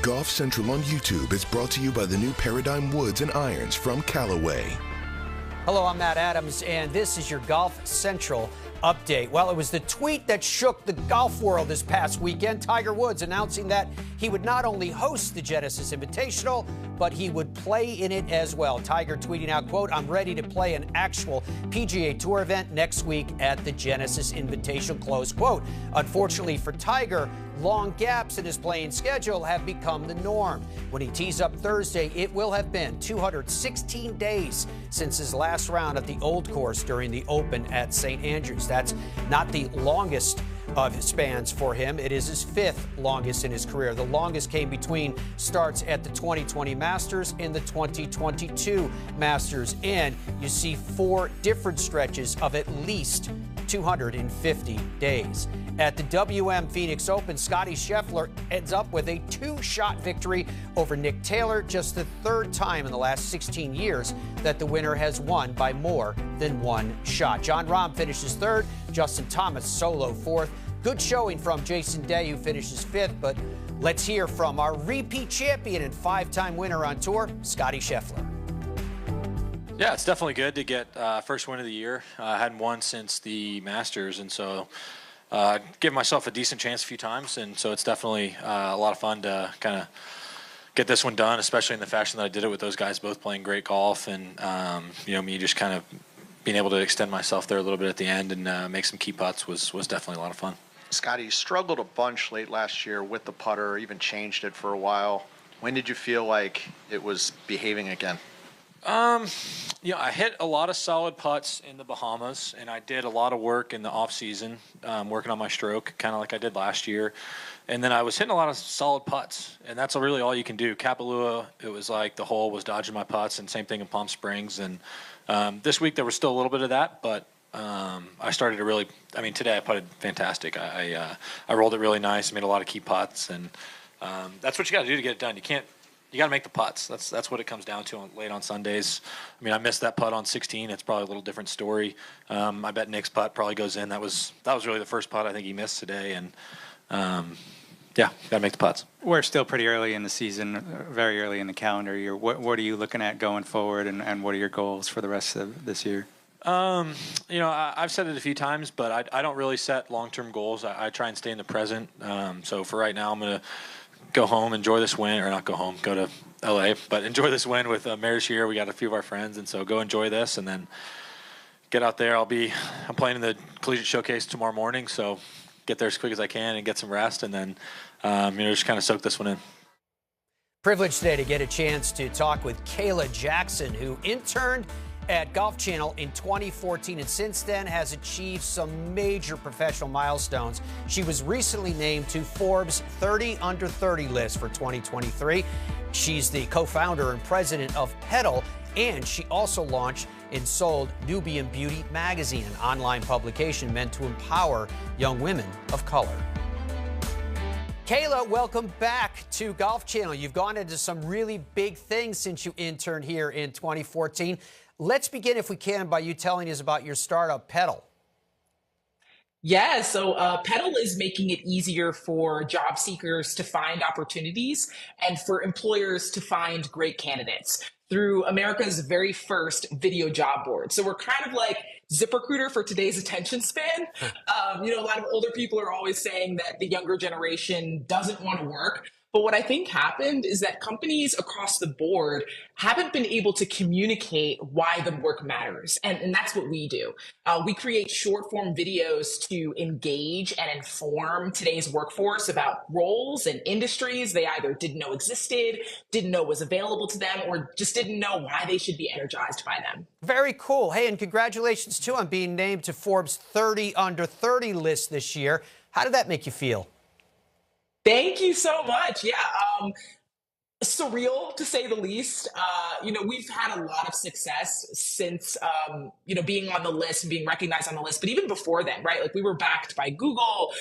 Golf Central on YouTube is brought to you by the new Paradigm Woods and Irons from Callaway. Hello, I'm Matt Adams, and this is your Golf Central update. Well, it was the tweet that shook the golf world this past weekend. Tiger Woods announcing that he would not only host the Genesis Invitational, but he would play in it as well. Tiger tweeting out, quote, "I'm ready to play an actual PGA Tour event next week at the Genesis Invitational," close quote. Unfortunately for Tiger, long gaps in his playing schedule have become the norm. When he tees up Thursday, it will have been 216 days since his last round at the Old Course during the Open at St. Andrews. That's not the longest of spans for him. It is his fifth longest in his career. The longest came between starts at the 2020 Masters and the 2022 Masters. And you see 4 different stretches of at least 250 days. At the WM Phoenix Open, Scottie Scheffler ends up with a 2-shot victory over Nick Taylor, just the 3rd time in the last 16 years that the winner has won by more than 1 shot. Jon Rahm finishes 3rd, Justin Thomas solo 4th. Good showing from Jason Day, who finishes 5th, but let's hear from our repeat champion and 5-time winner on tour, Scottie Scheffler. Yeah, it's definitely good to get first win of the year. I hadn't won since the Masters, and so give myself a decent chance a few times, and so it's definitely a lot of fun to kind of get this one done, especially in the fashion that I did it with those guys both playing great golf, and me just kind of being able to extend myself there a little bit at the end and make some key putts was definitely a lot of fun. Scottie, struggled a bunch late last year with the putter, even changed it for a while. When did you feel like it was behaving again? I hit a lot of solid putts in the Bahamas, and I did a lot of work in the off season, working on my stroke, kind of like I did last year. And then I was hitting a lot of solid putts, and that's really all you can do. Kapalua, it was like the hole was dodging my putts, and same thing in Palm Springs. And this week there was still a little bit of that, but I started to really, today I putted fantastic. I rolled it really nice, made a lot of key putts, and that's what you got to do to get it done. You got to make the putts. That's what it comes down to late on Sundays. I missed that putt on 16. It's probably a little different story. I bet Nick's putt probably goes in. That was really the first putt I think he missed today. And got to make the putts. We're still pretty early in the season, very early in the calendar year. What are you looking at going forward, and what are your goals for the rest of this year? I've said it a few times, but I don't really set long-term goals. I try and stay in the present. So for right now, I'm going to go home, enjoy this win, or not go home, go to LA, but enjoy this win with Maris here. We got a few of our friends, and so go enjoy this, and then get out there. I'm playing in the Collegiate Showcase tomorrow morning, so get there as quick as I can and get some rest, and then just kind of soak this one in. Privileged today to get a chance to talk with Kayla Jackson, who interned at Golf Channel in 2014 and since then has achieved some major professional milestones. She was recently named to Forbes 30 Under 30 list for 2023. She's the co-founder and president of Pedul, and she also launched and sold Nubian Beauty magazine, an online publication meant to empower young women of color. Kayla, welcome back to Golf Channel. You've gone into some really big things since you interned here in 2014. Let's begin, if we can, by you telling us about your startup, Pedul. Yeah, so Pedul is making it easier for job seekers to find opportunities and for employers to find great candidates through America's very first video job board. So we're kind of like ZipRecruiter for today's attention span. A lot of older people are always saying that the younger generation doesn't want to work. But what I think happened is that companies across the board haven't been able to communicate why the work matters. And that's what we do. We create short form videos to engage and inform today's workforce about roles and industries they either didn't know existed, didn't know was available to them, or just didn't know why they should be energized by them. Very cool. Hey, and congratulations, too, on being named to Forbes 30 Under 30 list this year. How did that make you feel? Thank you so much. Yeah, surreal to say the least. We've had a lot of success since, being on the list and being recognized on the list. But even before then, right? Like we were backed by Google.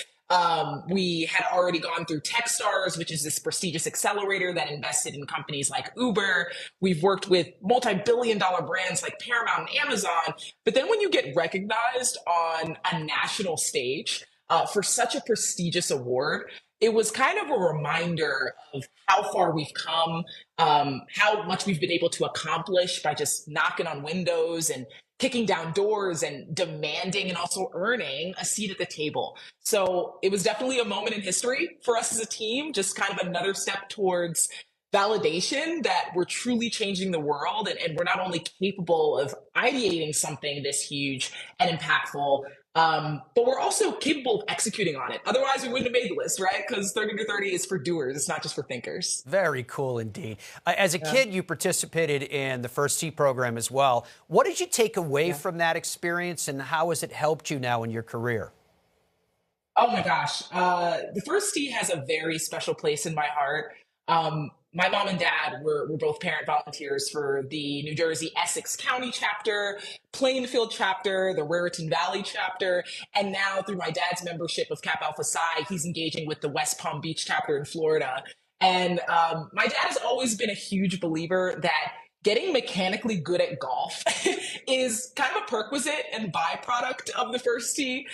We had already gone through Techstars, which is this prestigious accelerator that invested in companies like Uber. We've worked with multi-billion-dollar brands like Paramount and Amazon. But then when you get recognized on a national stage for such a prestigious award, it was kind of a reminder of how far we've come, how much we've been able to accomplish by just knocking on windows and kicking down doors and demanding and also earning a seat at the table. So it was definitely a moment in history for us as a team, just kind of another step towards validation that we're truly changing the world, and we're not only capable of ideating something this huge and impactful, but we're also capable of executing on it. Otherwise, we wouldn't have made the list, right? Because 30 to 30 is for doers. It's not just for thinkers. Very cool indeed. As a kid, you participated in the First Tee program as well. What did you take away from that experience, and how has it helped you now in your career? Oh my gosh. The First Tee has a very special place in my heart. My mom and dad were both parent volunteers for the New Jersey Essex County chapter, Plainfield chapter, the Raritan Valley chapter, and now through my dad's membership of Kappa Alpha Psi, he's engaging with the West Palm Beach chapter in Florida. And my dad has always been a huge believer that getting mechanically good at golf is kind of a perquisite and byproduct of the First Tee.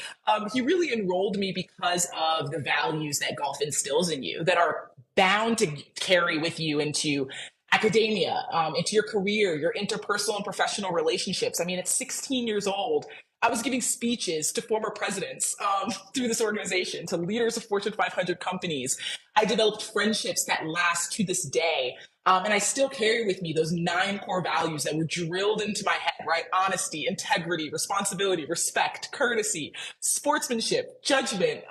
He really enrolled me because of the values that golf instills in you that are bound to carry with you into academia, into your career, your interpersonal and professional relationships. I mean, at 16 years old, I was giving speeches to former presidents through this organization, to leaders of Fortune 500 companies. I developed friendships that last to this day. And I still carry with me those 9 core values that were drilled into my head, right? Honesty, integrity, responsibility, respect, courtesy, sportsmanship, judgment,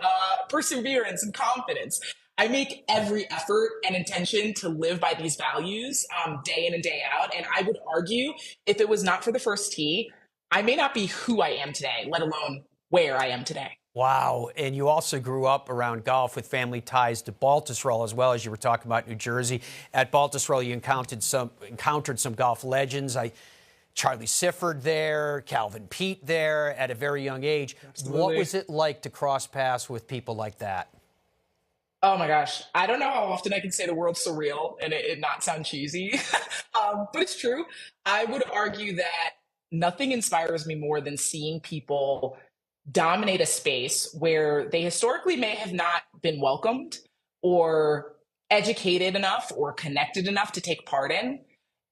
perseverance, and confidence. I make every effort and intention to live by these values day in and day out. And I would argue if it was not for the First Tee, I may not be who I am today, let alone where I am today. Wow. And you also grew up around golf with family ties to Baltusrol as well, as you were talking about New Jersey. At Baltusrol, you encountered some golf legends. Charlie Sifford there, Calvin Peete there at a very young age. Absolutely. What was it like to cross paths with people like that? Oh my gosh. I don't know how often I can say the word surreal and it not sound cheesy, but it's true. I would argue that nothing inspires me more than seeing people dominate a space where they historically may have not been welcomed or educated enough or connected enough to take part in.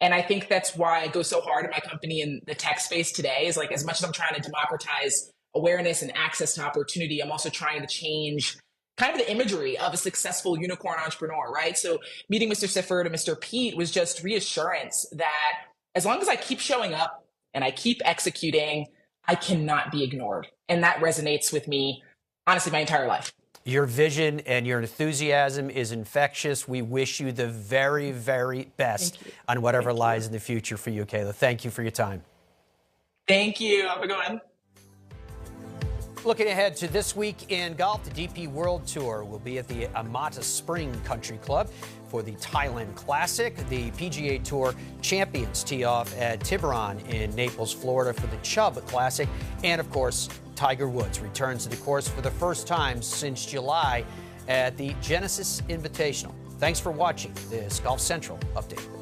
And I think that's why I go so hard in my company in the tech space today is like, as much as I'm trying to democratize awareness and access to opportunity, I'm also trying to change kind of the imagery of a successful unicorn entrepreneur, right? So meeting Mr. Sifford and Mr. Peete was just reassurance that as long as I keep showing up and I keep executing, I cannot be ignored. And that resonates with me, honestly, my entire life. Your vision and your enthusiasm is infectious. We wish you the very, very best on whatever lies in the future for you, Kayla. Thank you for your time. Thank you. Have a good one. Looking ahead to this week in golf, the DP World Tour will be at the Amata Spring Country Club for the Thailand Classic. The PGA Tour champions tee off at Tiburon in Naples, Florida for the Chubb Classic. And, of course, Tiger Woods returns to the course for the first time since July at the Genesis Invitational. Thanks for watching this Golf Central Update.